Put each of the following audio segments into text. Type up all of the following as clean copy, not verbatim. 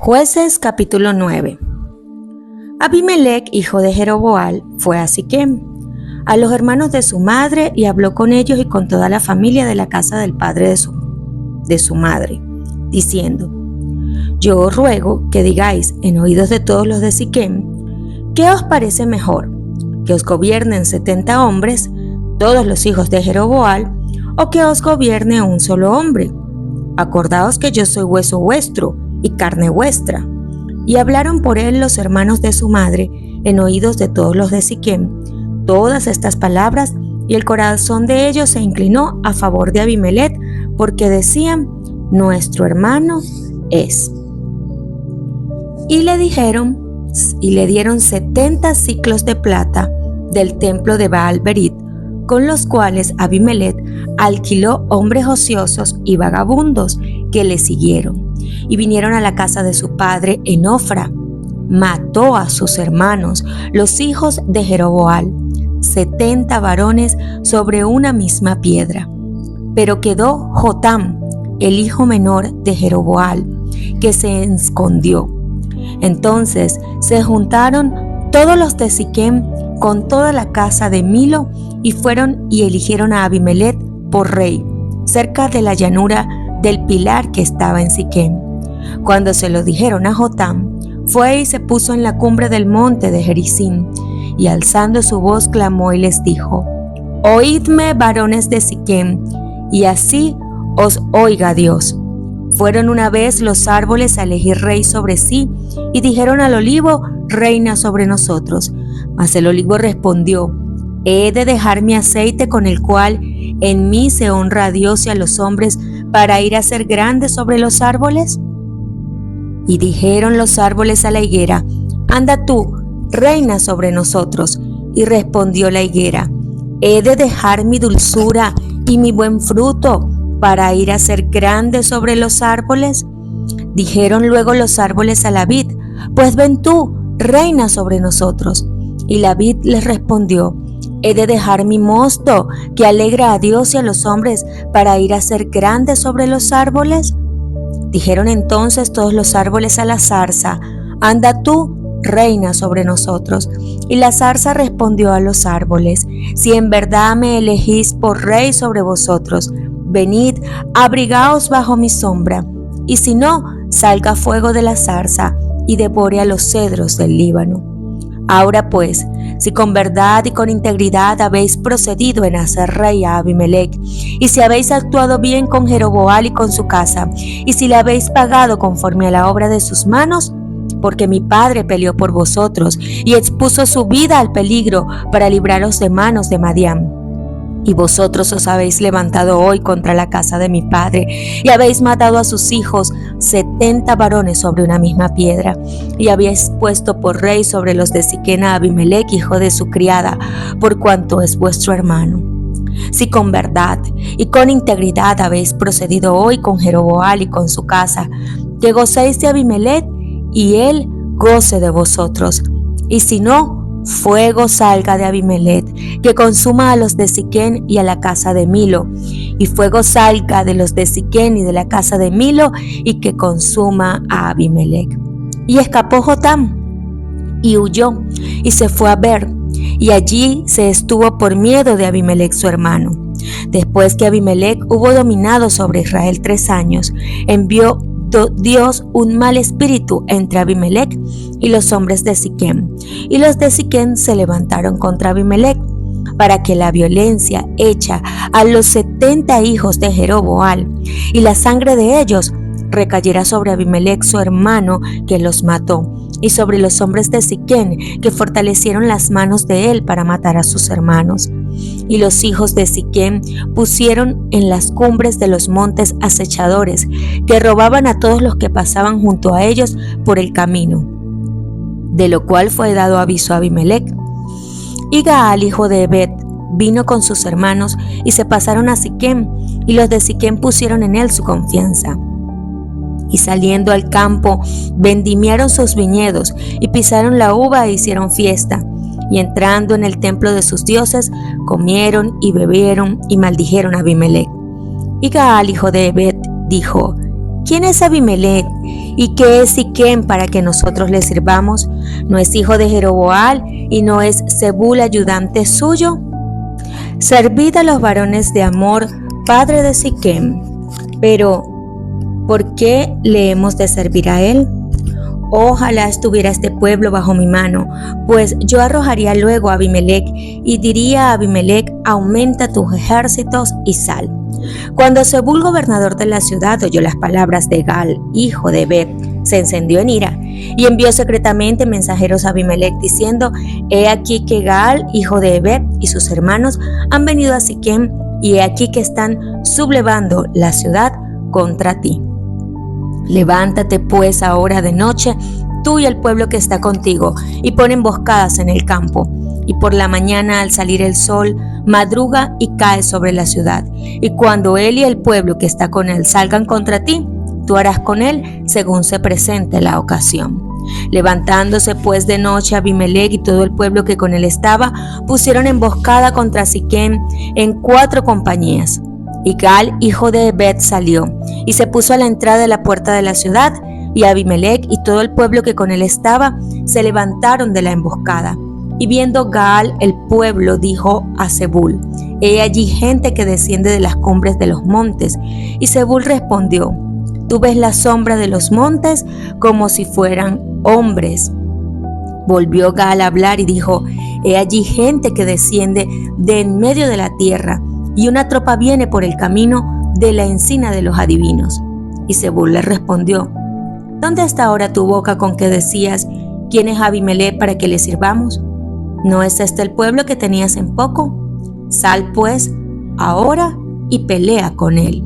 Jueces capítulo 9. Abimelec, hijo de Jeroboam, fue a Siquem, a los hermanos de su madre, y habló con ellos y con toda la familia de la casa del padre de su madre, diciendo: Yo os ruego que digáis en oídos de todos los de Siquem, ¿qué os parece mejor? ¿Que os gobiernen 70 hombres, todos los hijos de Jeroboam, o que os gobierne un solo hombre? Acordaos que yo soy hueso vuestro y carne vuestra. Y hablaron por él los hermanos de su madre en oídos de todos los de Siquem todas estas palabras, y el corazón de ellos se inclinó a favor de Abimelec, porque decían: nuestro hermano es. Y le dieron 70 siclos de plata del templo de Baal-Berit, con los cuales Abimelec alquiló hombres ociosos y vagabundos que le siguieron, y vinieron a la casa de su padre en Ofra. Mató a sus hermanos, los hijos de Jeroboam, 70 varones sobre una misma piedra. Pero quedó Jotam, el hijo menor de Jeroboam, que se escondió. Entonces se juntaron todos los de Siquem con toda la casa de Milo, y fueron y eligieron a Abimelec por rey, cerca de la llanura del pilar que estaba en Siquem. Cuando se lo dijeron a Jotam, fue y se puso en la cumbre del monte de Gerizim, y alzando su voz clamó y les dijo: Oídme, varones de Siquem, y así os oiga Dios. Fueron una vez los árboles a elegir rey sobre sí, y dijeron al olivo: reina sobre nosotros. Mas el olivo respondió: ¿he de dejar mi aceite, con el cual en mí se honra a Dios y a los hombres, para ir a ser grande sobre los árboles? Y dijeron los árboles a la higuera: anda tú, reina sobre nosotros. Y respondió la higuera: ¿he de dejar mi dulzura y mi buen fruto, para ir a ser grande sobre los árboles? Dijeron luego los árboles a la vid: pues ven tú, reina sobre nosotros. Y la vid les respondió: ¿he de dejar mi mosto, que alegra a Dios y a los hombres, para ir a ser grande sobre los árboles? Dijeron entonces todos los árboles a la zarza: anda tú, reina sobre nosotros. Y la zarza respondió a los árboles: si en verdad me elegís por rey sobre vosotros, venid, abrigaos bajo mi sombra. Y si no, salga fuego de la zarza y devore a los cedros del Líbano. Ahora pues, si con verdad y con integridad habéis procedido en hacer rey a Abimelec, y si habéis actuado bien con Jeroboam y con su casa, y si le habéis pagado conforme a la obra de sus manos, porque mi padre peleó por vosotros y expuso su vida al peligro para libraros de manos de Madián. Y vosotros os habéis levantado hoy contra la casa de mi padre, y habéis matado a sus hijos, 70 varones sobre una misma piedra, y habéis puesto por rey sobre los de Siquem a Abimelec, hijo de su criada, por cuanto es vuestro hermano. Si con verdad y con integridad habéis procedido hoy con Jeroboam y con su casa, que gocéis de Abimelec, y él goce de vosotros. Y si no, fuego salga de Abimelec, que consuma a los de Siquem y a la casa de Milo, y fuego salga de los de Siquem y de la casa de Milo, y que consuma a Abimelec. Y escapó Jotam, y huyó, y se fue a Ber, y allí se estuvo por miedo de Abimelec su hermano. Después que Abimelec hubo dominado sobre Israel 3 años, envió Dios un mal espíritu entre Abimelec y los hombres de Siquem, y los de Siquem se levantaron contra Abimelec, para que la violencia hecha a los 70 hijos de Jeroboam y la sangre de ellos recayera sobre Abimelec su hermano, que los mató, y sobre los hombres de Siquem, que fortalecieron las manos de él para matar a sus hermanos. Y los hijos de Siquem pusieron en las cumbres de los montes acechadores, que robaban a todos los que pasaban junto a ellos por el camino, de lo cual fue dado aviso a Abimelec. Y Gaal, hijo de Ebed, vino con sus hermanos y se pasaron a Siquem, y los de Siquem pusieron en él su confianza. Y saliendo al campo, vendimiaron sus viñedos, y pisaron la uva e hicieron fiesta. Y entrando en el templo de sus dioses, comieron y bebieron y maldijeron a Abimelec. Y Gaal, hijo de Ebed, dijo: ¿quién es Abimelec? ¿Y qué es Siquem para que nosotros le sirvamos? ¿No es hijo de Jeroboal y no es Zebul ayudante suyo? Servid a los varones de Hamor, padre de Siquem. Pero, ¿por qué le hemos de servir a él? Ojalá estuviera este pueblo bajo mi mano, pues yo arrojaría luego a Abimelech y diría a Abimelech: aumenta tus ejércitos y sal. Cuando Zebul, gobernador de la ciudad, oyó las palabras de Gal, hijo de Ebed, se encendió en ira y envió secretamente mensajeros a Abimelech diciendo: he aquí que Gal, hijo de Ebed, y sus hermanos han venido a Siquem, y he aquí que están sublevando la ciudad contra ti. Levántate pues ahora de noche, tú y el pueblo que está contigo, y pon emboscadas en el campo. Y por la mañana, al salir el sol, madruga y cae sobre la ciudad. Y cuando él y el pueblo que está con él salgan contra ti, tú harás con él según se presente la ocasión. Levantándose pues de noche, Abimelech y todo el pueblo que con él estaba pusieron emboscada contra Siquem en 4 compañías. Y Gal, hijo de Ebed, salió y se puso a la entrada de la puerta de la ciudad, y Abimelech y todo el pueblo que con él estaba se levantaron de la emboscada. Y viendo Gal el pueblo, dijo a Zebul: he allí gente que desciende de las cumbres de los montes. Y Zebul respondió: tú ves la sombra de los montes como si fueran hombres. Volvió Gal a hablar y dijo: he allí gente que desciende de en medio de la tierra, y una tropa viene por el camino de la encina de los adivinos. Y Zebul le respondió: ¿dónde está ahora tu boca con que decías: ¿quién es Abimelech para que le sirvamos? ¿No es este el pueblo que tenías en poco? Sal pues ahora y pelea con él.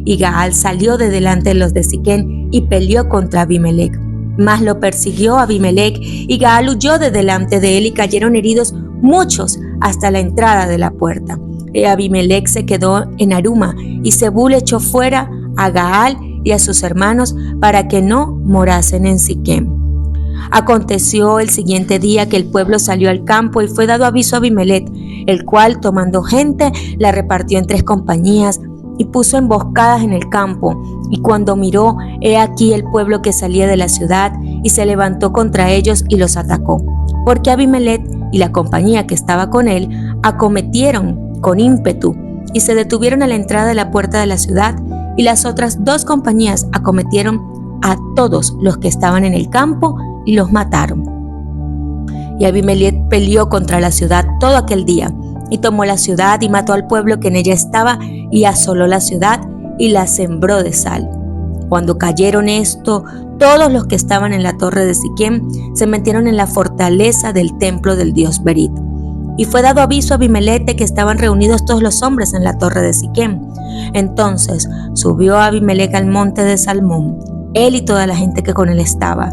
Y Gaal salió de delante de los de Siquem y peleó contra Abimelech. Mas lo persiguió Abimelech, y Gaal huyó de delante de él, y cayeron heridos muchos hasta la entrada de la puerta. Y Abimelech se quedó en Aruma, y Zebul echó fuera a Gaal y a sus hermanos para que no morasen en Siquem. Aconteció el siguiente día que el pueblo salió al campo, y fue dado aviso a Abimelech, el cual, tomando gente, la repartió en 3 compañías y puso emboscadas en el campo. Y cuando miró, he aquí el pueblo que salía de la ciudad, y se levantó contra ellos y los atacó, porque Abimelech y la compañía que estaba con él acometieron con ímpetu y se detuvieron a la entrada de la puerta de la ciudad, y las otras 2 compañías acometieron a todos los que estaban en el campo y los mataron. Y Abimelech peleó contra la ciudad todo aquel día, y tomó la ciudad y mató al pueblo que en ella estaba, y asoló la ciudad y la sembró de sal. Cuando cayeron todos los que estaban en la torre de Siquem se metieron en la fortaleza del templo del dios Berit. Y fue dado aviso a Abimelech de que estaban reunidos todos los hombres en la torre de Siquem. Entonces subió Abimelech al monte de Salmón, él y toda la gente que con él estaba.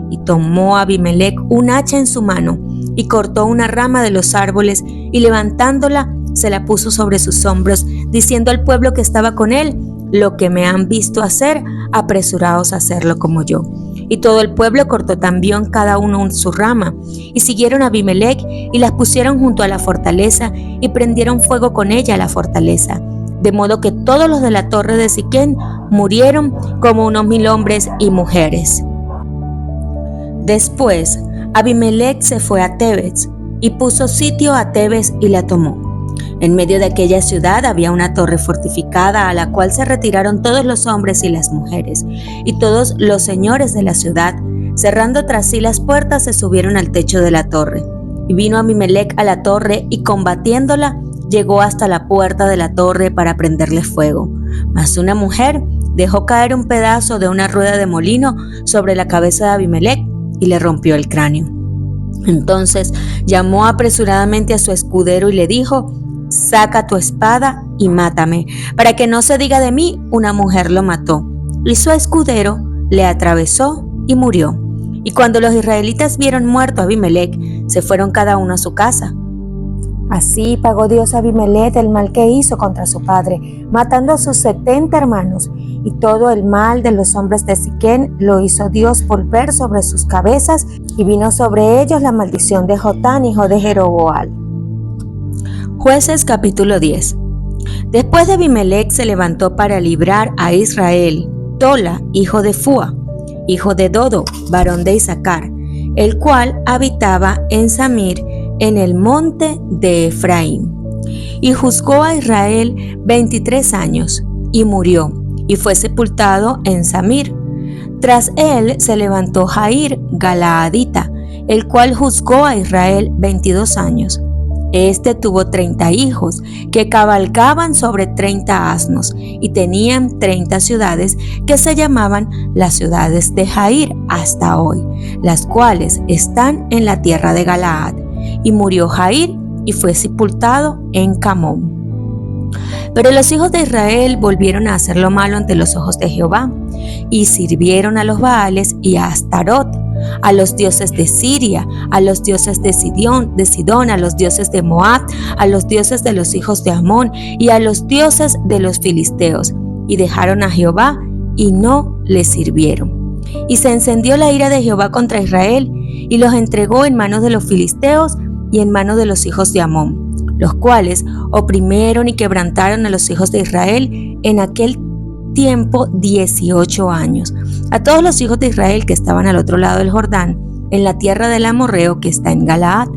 Y tomó Abimelech un hacha en su mano, y cortó una rama de los árboles, y levantándola se la puso sobre sus hombros, diciendo al pueblo que estaba con él: lo que me han visto hacer, apresuraos a hacerlo como yo. Y todo el pueblo cortó también cada uno su rama, y siguieron a Abimelech, y las pusieron junto a la fortaleza, y prendieron fuego con ella a la fortaleza. De modo que todos los de la torre de Siquem murieron, como unos 1000 hombres y mujeres. Después, Abimelech se fue a Tebes, y puso sitio a Tebes y la tomó. En medio de aquella ciudad había una torre fortificada, a la cual se retiraron todos los hombres y las mujeres, y todos los señores de la ciudad, cerrando tras sí las puertas, se subieron al techo de la torre. Y vino Abimelech a la torre, y combatiéndola, llegó hasta la puerta de la torre para prenderle fuego. Mas una mujer dejó caer un pedazo de una rueda de molino sobre la cabeza de Abimelech, y le rompió el cráneo. Entonces llamó apresuradamente a su escudero y le dijo: saca tu espada y mátame, para que no se diga de mí: una mujer lo mató. Y su escudero le atravesó y murió. Y cuando los israelitas vieron muerto a Abimelech, se fueron cada uno a su casa. Así pagó Dios a Abimelech el mal que hizo contra su padre, matando a sus 70 hermanos, y todo el mal de los hombres de Siquem lo hizo Dios volver sobre sus cabezas, y vino sobre ellos la maldición de Jotán, hijo de Jeroboal. Jueces capítulo 10. Después de Abimelech se levantó para librar a Israel Tola, hijo de Fua, hijo de Dodo, varón de Isaacar, el cual habitaba en Samir, en el monte de Efraín. Y juzgó a Israel 23 años, y murió, y fue sepultado en Samir. Tras él se levantó Jair, Galaadita, el cual juzgó a Israel 22 años. Este tuvo 30 hijos, que cabalgaban sobre 30 asnos, y tenían 30 ciudades que se llamaban las ciudades de Jair hasta hoy, las cuales están en la tierra de Galaad. Y murió Jair, y fue sepultado en Camón. Pero los hijos de Israel volvieron a hacer lo malo ante los ojos de Jehová, y sirvieron a los Baales y a Astarot, a los dioses de Siria, a los dioses de Sidón, a los dioses de Moab, a los dioses de los hijos de Amón y a los dioses de los filisteos, y dejaron a Jehová y no le sirvieron. Y se encendió la ira de Jehová contra Israel, y los entregó en manos de los filisteos y en manos de los hijos de Amón, los cuales oprimieron y quebrantaron a los hijos de Israel en aquel tiempo 18 años, a todos los hijos de Israel que estaban al otro lado del Jordán, en la tierra del amorreo que está en Galaad.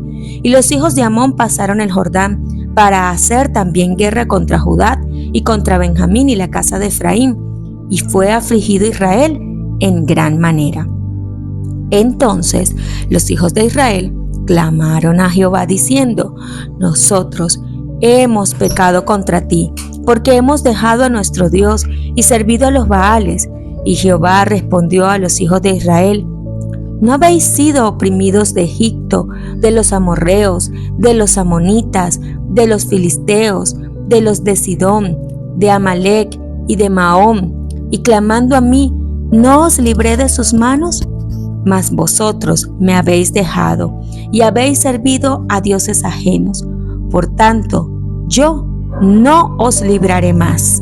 Y los hijos de Amón pasaron el Jordán para hacer también guerra contra Judá y contra Benjamín y la casa de Efraín, y fue afligido Israel en gran manera. Entonces los hijos de Israel clamaron a Jehová diciendo: nosotros hemos pecado contra ti, porque hemos dejado a nuestro Dios y servido a los Baales. Y Jehová respondió a los hijos de Israel: ¿no habéis sido oprimidos de Egipto, de los amorreos, de los amonitas, de los filisteos, de los de Sidón, de Amalec y de Mahón? Y clamando a mí, ¿no os libré de sus manos? Mas vosotros me habéis dejado y habéis servido a dioses ajenos. Por tanto, yo no os libraré más.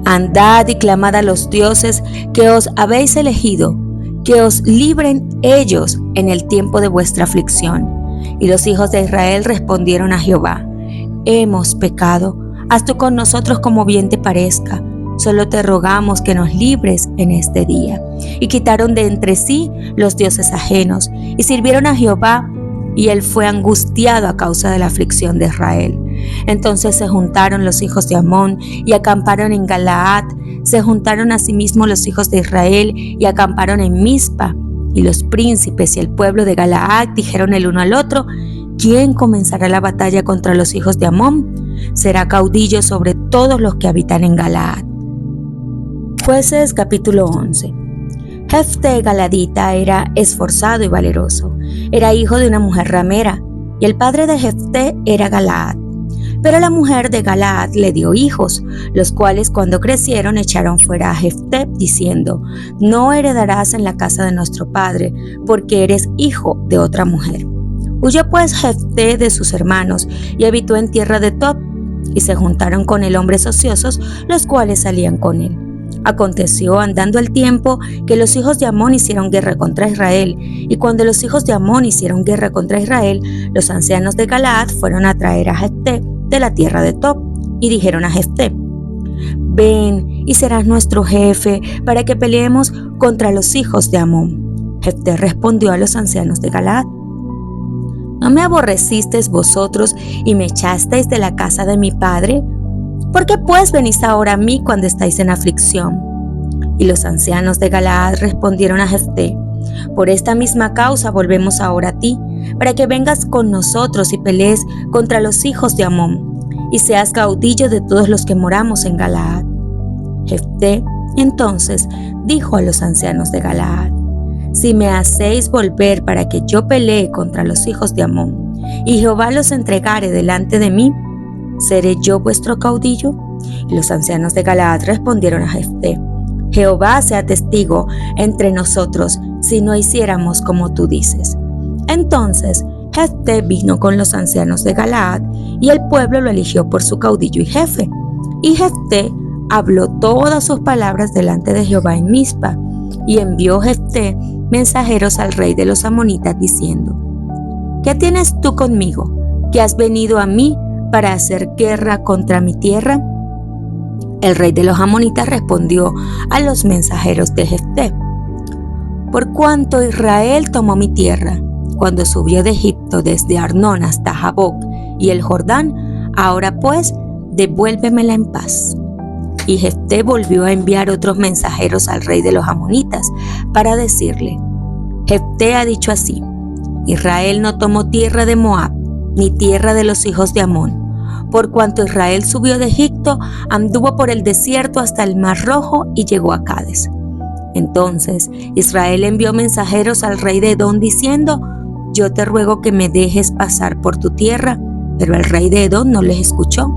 Andad y clamad a los dioses que os habéis elegido, que os libren ellos en el tiempo de vuestra aflicción. Y los hijos de Israel respondieron a Jehová: hemos pecado, haz tú con nosotros como bien te parezca. Solo te rogamos que nos libres en este día. Y quitaron de entre sí los dioses ajenos, y sirvieron a Jehová, y él fue angustiado a causa de la aflicción de Israel. Entonces se juntaron los hijos de Amón y acamparon en Galaad. Se juntaron asimismo los hijos de Israel y acamparon en Mizpa. Y los príncipes y el pueblo de Galaad dijeron el uno al otro: ¿quién comenzará la batalla contra los hijos de Amón? Será caudillo sobre todos los que habitan en Galaad. Jueces capítulo 11. Jefté Galadita era esforzado y valeroso. Era hijo de una mujer ramera, y el padre de Jefté era Galaad. Pero la mujer de Galaad le dio hijos, los cuales cuando crecieron echaron fuera a Jefté, diciendo: no heredarás en la casa de nuestro padre, porque eres hijo de otra mujer. Huyó pues Jefté de sus hermanos y habitó en tierra de Tob, y se juntaron con él hombres ociosos, los cuales salían con él. Aconteció andando el tiempo que los hijos de Amón hicieron guerra contra Israel, y cuando los hijos de Amón hicieron guerra contra Israel, los ancianos de Galaad fueron a traer a Jefté de la tierra de Tob, y dijeron a Jefté: ven y serás nuestro jefe para que peleemos contra los hijos de Amón. Jefté respondió a los ancianos de Galaad: ¿no me aborrecisteis vosotros y me echasteis de la casa de mi padre? ¿Por qué pues venís ahora a mí cuando estáis en aflicción? Y los ancianos de Galaad respondieron a Jefté: por esta misma causa volvemos ahora a ti, para que vengas con nosotros y pelees contra los hijos de Amón, y seas caudillo de todos los que moramos en Galaad. Jefté entonces dijo a los ancianos de Galaad: si me hacéis volver para que yo pelee contra los hijos de Amón, y Jehová los entregare delante de mí, ¿seré yo vuestro caudillo? Y los ancianos de Galaad respondieron a Jefté: Jehová sea testigo entre nosotros si no hiciéramos como tú dices. Entonces Jefté vino con los ancianos de Galaad, y el pueblo lo eligió por su caudillo y jefe. Y Jefté habló todas sus palabras delante de Jehová en Mizpa, y envió Jefté mensajeros al rey de los amonitas diciendo: ¿qué tienes tú conmigo, que has venido a mí para hacer guerra contra mi tierra? El rey de los amonitas respondió a los mensajeros de Jefté: por cuanto Israel tomó mi tierra, cuando subió de Egipto desde Arnón hasta Jaboc y el Jordán, ahora pues, devuélvemela en paz. Y Jefté volvió a enviar otros mensajeros al rey de los amonitas para decirle: Jefté ha dicho así: Israel no tomó tierra de Moab, ni tierra de los hijos de Amón. Por cuanto Israel subió de Egipto, anduvo por el desierto hasta el Mar Rojo y llegó a Cades. Entonces Israel envió mensajeros al rey de Edom diciendo: Yo te ruego que me dejes pasar por tu tierra. Pero el rey de Edom no les escuchó.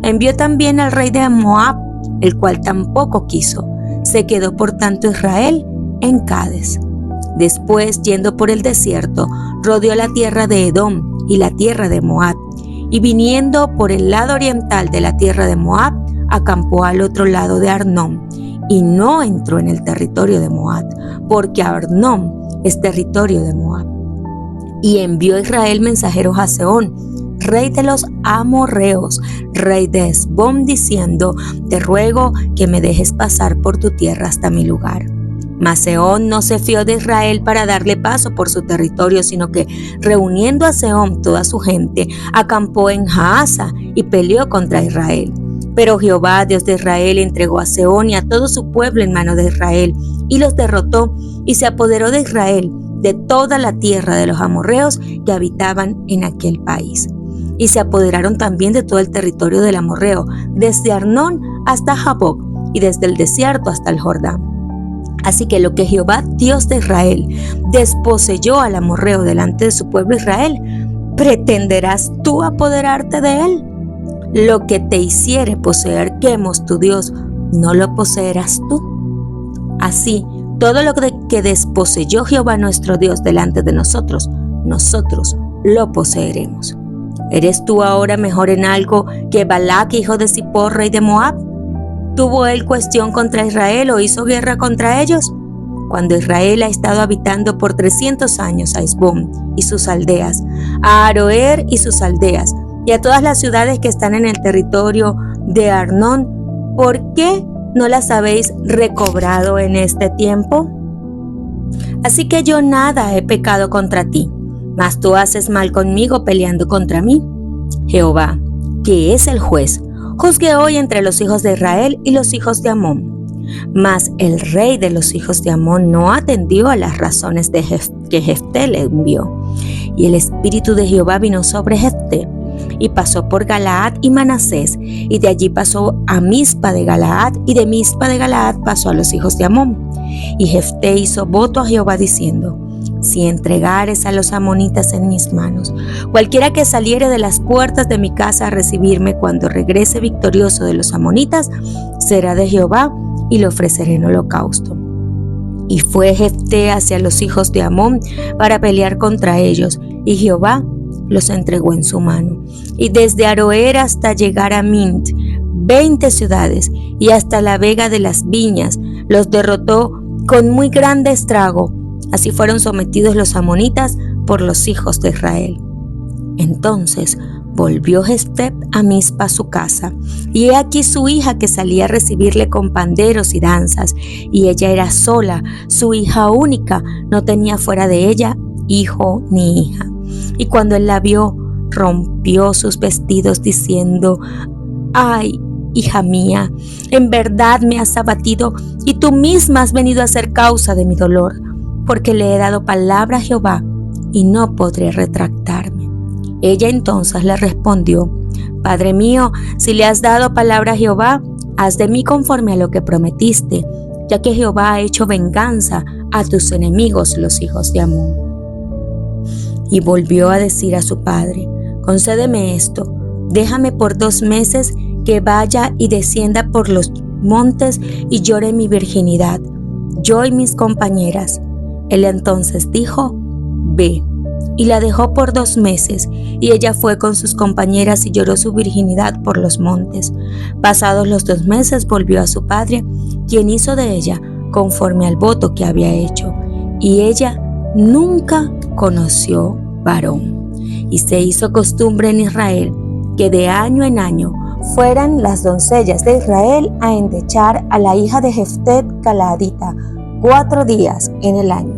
Envió también al rey de Moab, el cual tampoco quiso. Se quedó por tanto Israel en Cades. Después, yendo por el desierto, rodeó la tierra de Edom y la tierra de Moab, y viniendo por el lado oriental de la tierra de Moab, acampó al otro lado de Arnón, y no entró en el territorio de Moab, porque Arnón es territorio de Moab. Y envió Israel mensajeros a Sehón, rey de los amorreos, rey de Hesbón, diciendo: Te ruego que me dejes pasar por tu tierra hasta mi lugar. Mas Sehón no se fió de Israel para darle paso por su territorio, sino que, reuniendo a Sehón toda su gente, acampó en Jaasa y peleó contra Israel. Pero Jehová, Dios de Israel, entregó a Sehón y a todo su pueblo en mano de Israel, y los derrotó, y se apoderó de Israel de toda la tierra de los amorreos que habitaban en aquel país. Y se apoderaron también de todo el territorio del amorreo, desde Arnón hasta Jaboc, y desde el desierto hasta el Jordán. Así que lo que Jehová, Dios de Israel, desposeyó al amorreo delante de su pueblo Israel, ¿pretenderás tú apoderarte de él? Lo que te hiciere poseer Quemos tu Dios, ¿no lo poseerás tú? Así, todo lo que desposeyó Jehová nuestro Dios delante de nosotros, nosotros lo poseeremos. ¿Eres tú ahora mejor en algo que Balac, hijo de Zippor, rey de Moab? ¿Tuvo él cuestión contra Israel o hizo guerra contra ellos? Cuando Israel ha estado habitando por 300 años a Hesbón y sus aldeas, a Aroer y sus aldeas, y a todas las ciudades que están en el territorio de Arnón, ¿por qué no las habéis recobrado en este tiempo? Así que yo nada he pecado contra ti, mas tú haces mal conmigo peleando contra mí. Jehová, que es el juez, juzgue hoy entre los hijos de Israel y los hijos de Amón. Mas el rey de los hijos de Amón no atendió a las razones que Jefté le envió. Y el espíritu de Jehová vino sobre Jefté, y pasó por Galaad y Manasés, y de allí pasó a Mizpa de Galaad, y de Mizpa de Galaad pasó a los hijos de Amón. Y Jefté hizo voto a Jehová diciendo: Si entregares a los amonitas en mis manos, cualquiera que saliere de las puertas de mi casa a recibirme cuando regrese victorioso de los amonitas, será de Jehová, y le ofreceré en holocausto. Y fue Jefté hacia los hijos de Amón para pelear contra ellos, y Jehová los entregó en su mano. Y desde Aroer hasta llegar a Mint, 20 ciudades, y hasta la vega de las viñas, los derrotó con muy grande estrago. Así fueron sometidos los amonitas por los hijos de Israel. Entonces volvió Jefté a Mizpa a su casa, y he aquí su hija que salía a recibirle con panderos y danzas, y ella era sola, su hija única, no tenía fuera de ella hijo ni hija. Y cuando él la vio, rompió sus vestidos diciendo: ¡Ay, hija mía! En verdad me has abatido, y tú misma has venido a ser causa de mi dolor, porque le he dado palabra a Jehová, y no podré retractarme. Ella entonces le respondió: Padre mío, si le has dado palabra a Jehová, haz de mí conforme a lo que prometiste, ya que Jehová ha hecho venganza a tus enemigos, los hijos de Amón. Y volvió a decir a su padre: Concédeme esto, déjame por 2 meses que vaya y descienda por los montes y llore mi virginidad, yo y mis compañeras. Él entonces dijo: Ve. Y la dejó por 2 meses, y ella fue con sus compañeras y lloró su virginidad por los montes. Pasados los 2 meses volvió a su padre, quien hizo de ella conforme al voto que había hecho, y ella nunca conoció varón. Y se hizo costumbre en Israel que de año en año fueran las doncellas de Israel a endechar a la hija de Jefté Galaadita 4 días en el año.